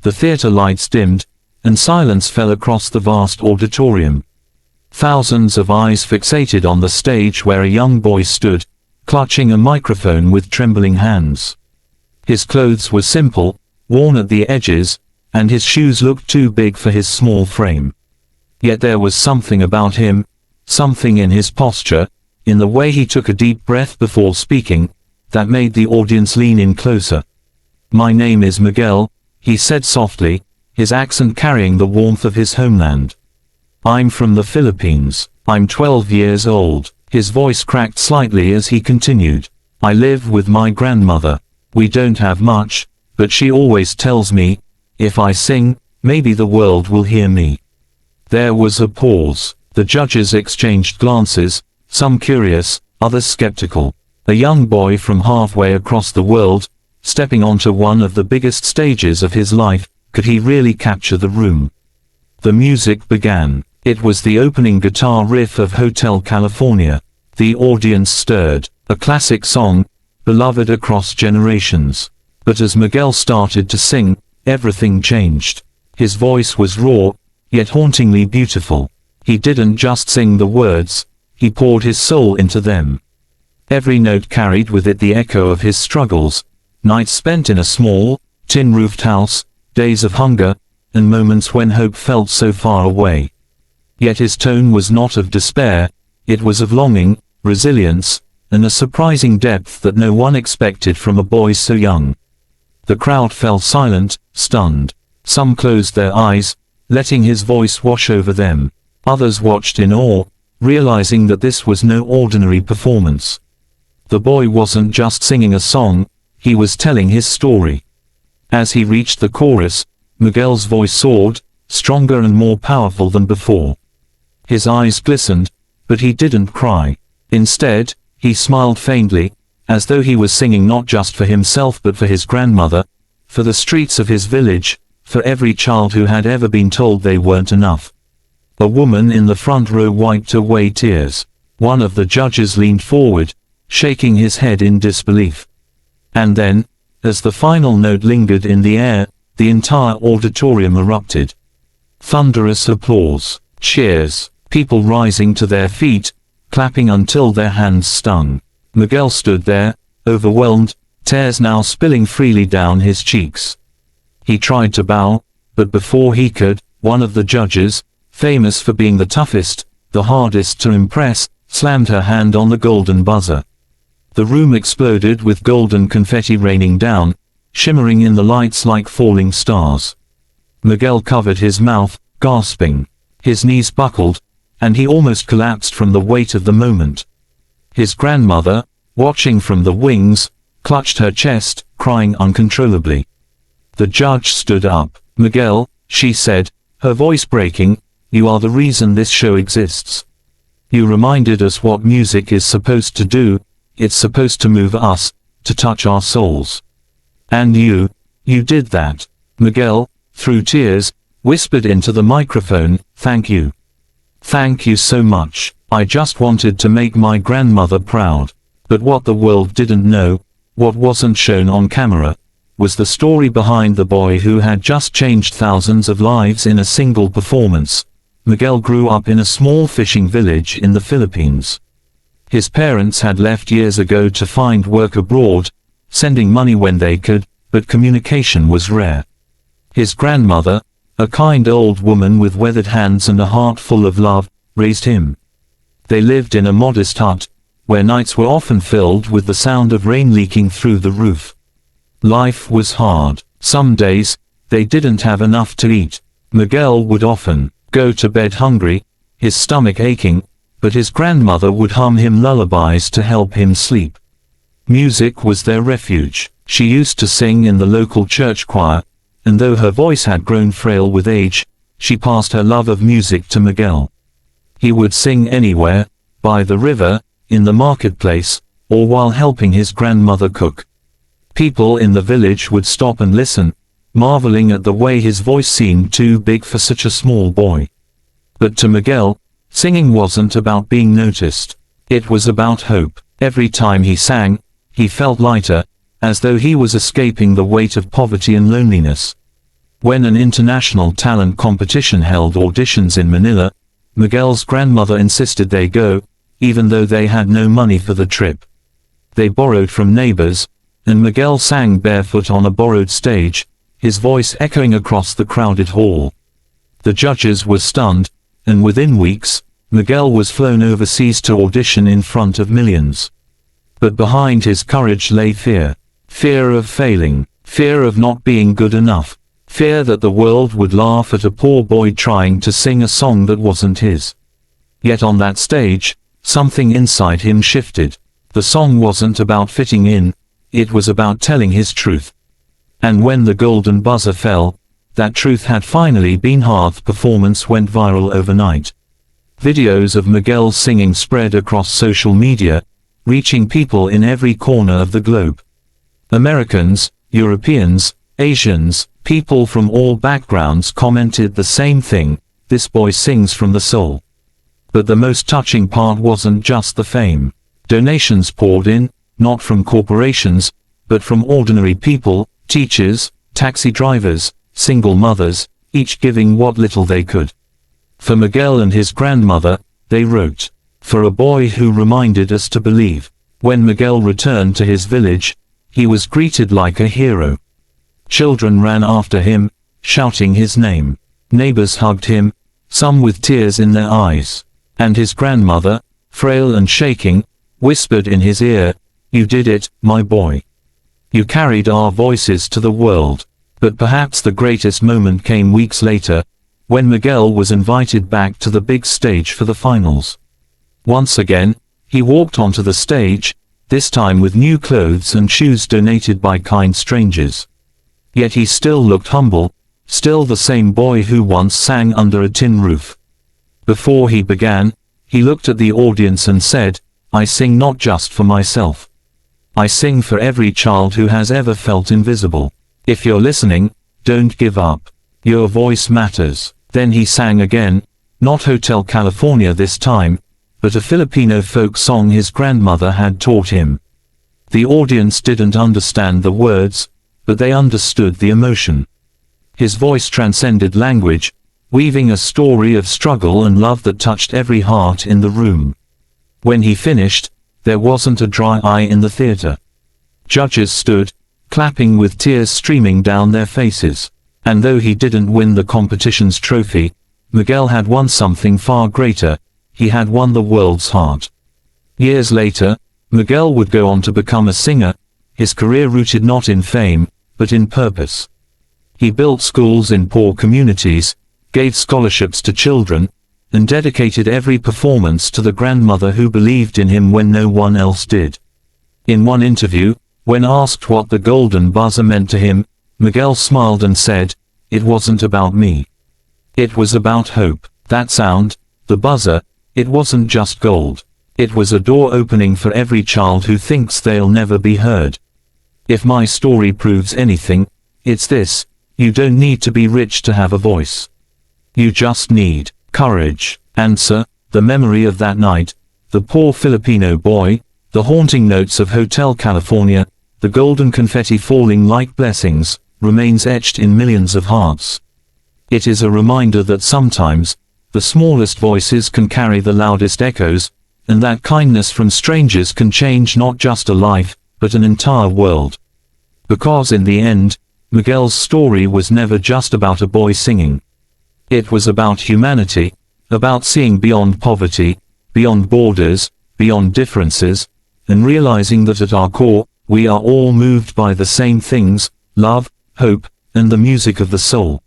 The theater lights dimmed, and silence fell across the vast auditorium. Thousands of eyes fixated on the stage where a young boy stood, clutching a microphone with trembling hands. His clothes were simple, worn at the edges, and his shoes looked too big for his small frame. Yet there was something about him, something in his posture, in the way he took a deep breath before speaking, that made the audience lean in closer. "My name is Miguel," he said softly, his accent carrying the warmth of his homeland. "I'm from the Philippines. I'm 12 years old." His voice cracked slightly as he continued. "I live with my grandmother. We don't have much, but she always tells me, if I sing, maybe the world will hear me." There was a pause. The judges exchanged glances, some curious, others skeptical. A young boy from halfway across the world, stepping onto one of the biggest stages of his life, could he really capture the room? The music began. It was the opening guitar riff of Hotel California. The audience stirred. A classic song, beloved across generations. But as Miguel started to sing, everything changed. His voice was raw, yet hauntingly beautiful. He didn't just sing the words, he poured his soul into them. Every note carried with it the echo of his struggles, nights spent in a small, tin-roofed house, days of hunger, and moments when hope felt so far away. Yet his tone was not of despair, it was of longing, resilience, and a surprising depth that no one expected from a boy so young. The crowd fell silent, stunned. Some closed their eyes, letting his voice wash over them. Others watched in awe, realizing that this was no ordinary performance. The boy wasn't just singing a song, he was telling his story. As he reached the chorus, Miguel's voice soared, stronger and more powerful than before. His eyes glistened, but he didn't cry. Instead, he smiled faintly, as though he was singing not just for himself but for his grandmother, for the streets of his village, for every child who had ever been told they weren't enough. A woman in the front row wiped away tears. One of the judges leaned forward, shaking his head in disbelief. And then, as the final note lingered in the air, the entire auditorium erupted. Thunderous applause, cheers, people rising to their feet, clapping until their hands stung. Miguel stood there, overwhelmed, tears now spilling freely down his cheeks. He tried to bow, but before he could, one of the judges, famous for being the toughest, the hardest to impress, slammed her hand on the golden buzzer. The room exploded with golden confetti raining down, shimmering in the lights like falling stars. Miguel covered his mouth, gasping. His knees buckled, and he almost collapsed from the weight of the moment. His grandmother, watching from the wings, clutched her chest, crying uncontrollably. The judge stood up. "Miguel," she said, her voice breaking, "you are the reason this show exists. You reminded us what music is supposed to do, it's supposed to move us, to touch our souls. And you did that." Miguel, through tears, whispered into the microphone, "Thank you. Thank you so much. I just wanted to make my grandmother proud." But what the world didn't know, what wasn't shown on camera, was the story behind the boy who had just changed thousands of lives in a single performance. Miguel grew up in a small fishing village in the Philippines. His parents had left years ago to find work abroad, sending money when they could, but communication was rare. His grandmother, a kind old woman with weathered hands and a heart full of love, raised him. They lived in a modest hut, where nights were often filled with the sound of rain leaking through the roof. Life was hard. Some days, they didn't have enough to eat. Miguel would often go to bed hungry, his stomach aching, but his grandmother would hum him lullabies to help him sleep. Music was their refuge. She used to sing in the local church choir, and though her voice had grown frail with age, she passed her love of music to Miguel. He would sing anywhere, by the river, in the marketplace, or while helping his grandmother cook. People in the village would stop and listen, marveling at the way his voice seemed too big for such a small boy. But to Miguel, singing wasn't about being noticed. It was about hope. Every time he sang, he felt lighter, as though he was escaping the weight of poverty and loneliness. When an international talent competition held auditions in Manila, Miguel's grandmother insisted they go, even though they had no money for the trip. They borrowed from neighbors, and Miguel sang barefoot on a borrowed stage, his voice echoing across the crowded hall. The judges were stunned, and within weeks, Miguel was flown overseas to audition in front of millions. But behind his courage lay fear. Fear of failing. Fear of not being good enough. Fear that the world would laugh at a poor boy trying to sing a song that wasn't his. Yet on that stage, something inside him shifted. The song wasn't about fitting in, it was about telling his truth. And when the golden buzzer fell, that truth had finally been heard. Performance went viral overnight. Videos of Miguel singing spread across social media, reaching people in every corner of the globe. Americans, Europeans, Asians, people from all backgrounds commented the same thing: this boy sings from the soul. But the most touching part wasn't just the fame. Donations poured in, not from corporations, but from ordinary people, teachers, taxi drivers, single mothers, each giving what little they could. For Miguel and his grandmother, they wrote, "For a boy who reminded us to believe." When Miguel returned to his village, he was greeted like a hero. Children ran after him, shouting his name. Neighbors hugged him, some with tears in their eyes. And his grandmother, frail and shaking, whispered in his ear, "You did it, my boy. You carried our voices to the world." But perhaps the greatest moment came weeks later, when Miguel was invited back to the big stage for the finals. Once again, he walked onto the stage, this time with new clothes and shoes donated by kind strangers. Yet he still looked humble, still the same boy who once sang under a tin roof. Before he began, he looked at the audience and said, "I sing not just for myself. I sing for every child who has ever felt invisible. If you're listening, don't give up. Your voice matters." Then he sang again, not Hotel California this time, but a Filipino folk song his grandmother had taught him. The audience didn't understand the words, but they understood the emotion. His voice transcended language, weaving a story of struggle and love that touched every heart in the room. When he finished, there wasn't a dry eye in the theater. Judges stood, clapping with tears streaming down their faces. And though he didn't win the competition's trophy, Miguel had won something far greater: he had won the world's heart. Years later, Miguel would go on to become a singer, his career rooted not in fame, but in purpose. He built schools in poor communities, gave scholarships to children, and dedicated every performance to the grandmother who believed in him when no one else did. In one interview, when asked what the golden buzzer meant to him, Miguel smiled and said, "It wasn't about me. It was about hope." That sound, the buzzer, it wasn't just gold. It was a door opening for every child who thinks they'll never be heard. If my story proves anything, it's this: you don't need to be rich to have a voice. You just need courage. Answer: the memory of that night, the poor Filipino boy, the haunting notes of Hotel California, the golden confetti falling like blessings, remains etched in millions of hearts. It is a reminder that sometimes, the smallest voices can carry the loudest echoes, and that kindness from strangers can change not just a life, but an entire world. Because in the end, Miguel's story was never just about a boy singing. It was about humanity, about seeing beyond poverty, beyond borders, beyond differences, and realizing that at our core, we are all moved by the same things: love, hope, and the music of the soul.